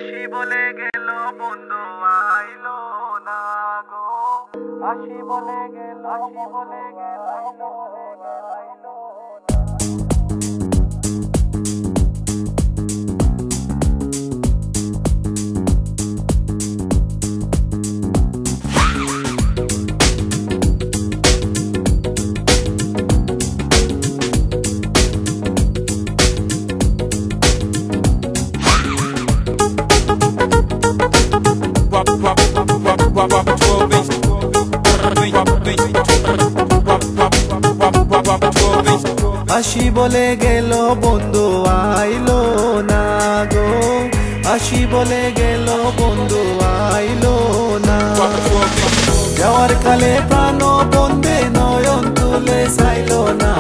আসি বলে গেল বন্ধু আইলো না গো, আসি বলে গেল আইলো না। আসি বলে গেল বন্ধু আইলো না গো, আসি বলে গেল বন্ধু আইলো না। যাওয়ার কালে প্রাণ বন্ধে নয়ন তুলে চাইলো না,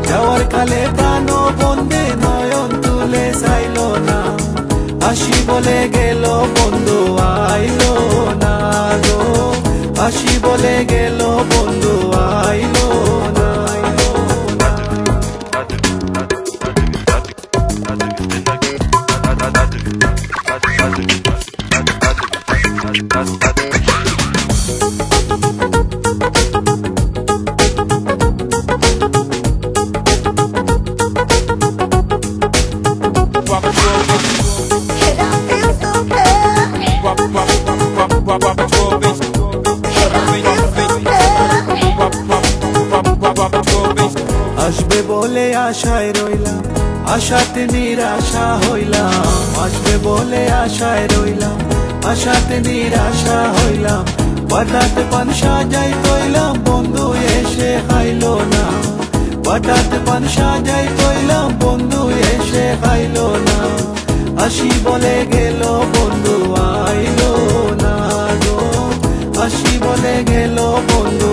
যাওয়ার কালে প্রাণ বন্ধে নয়ন তুলে চাইলো না। আসি বলে গেল বন্ধু আইলো না গো, আসি বলে গেল বন্ধু আইলো না। আসবে বলে আশায় রইলাম, আশাতে নিরাশা হইলাম। আসবে বলে আশায় রইলাম, আশাতে নিরাশা হইলাম। হঠাৎ পান সাজাই কইলাম বন্ধু এসে খাইলো না, হঠাৎ পান সাজাই কইলাম বন্ধু এসে খাইলো না। আসি বলে গেল বন্ধু আইলো না গো, আসি বলে গেল বন্ধু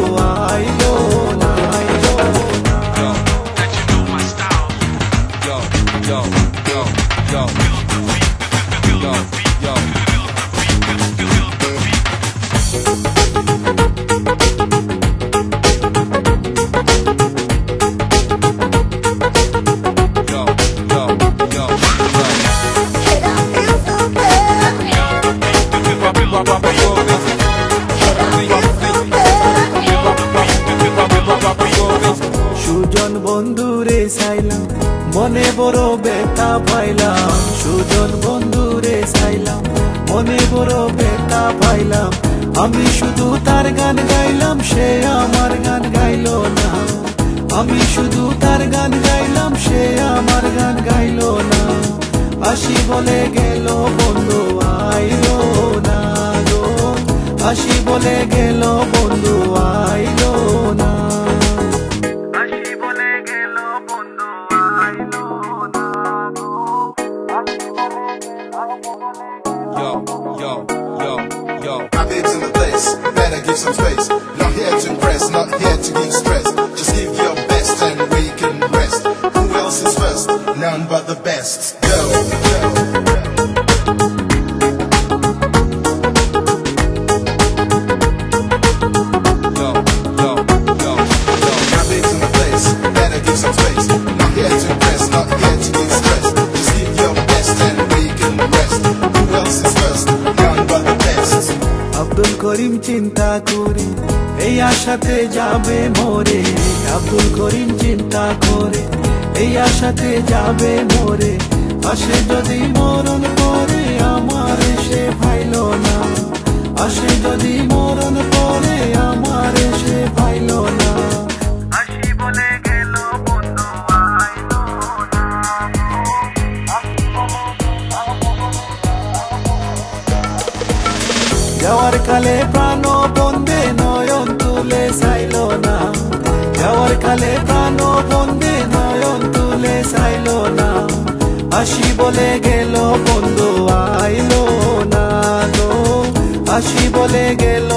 আইলো না। সুজন বন্ধুরে চাইলাম, মনে বড় ব্যথা পাইলাম। সুজন বন্ধুরে চাইলাম, মনে বড় ব্যথা পাইলাম। আমি শুধু তার গান গাইলাম, সে আমার গান গাইলো না। আমি শুধু তার গান গাইলাম, সে আমার গান গাইলো না। আসি বলে গেল বন্ধু আইলো না গো, আসি বলে গেল বন্ধু আইলো না। My babes in the place, better give some space. Not here to impress, not here to give stress. Just give your best and we can rest. Who else is first? None but the best. Go. My babes in the place, better give some space. Not here to impress, not here to give stress. Just give your best and we can rest. Who else is first? None but the best. Abdul Karim চিন্তা করে এই আশাতে যাবে মরে, আব্দুল করিম চিন্তা করে এই আশাতে যাবে মরে। আসে যদি মরণ পরে আমার সে ভাইলো না, আসে যদি মরণ পরে আমার সে ভাইলো না। আসি বলে গেল বন্ধু আইলো না, যাওয়ার কালে প্রাণ বন্ধে নয়ন তুলে চাইলো না, যাওয়ার কালে প্রাণ বন্ধে নয়ন তুলে চাইলো না। আসি বলে গেল বন্ধু আইলো না গো, আসি বলে গেল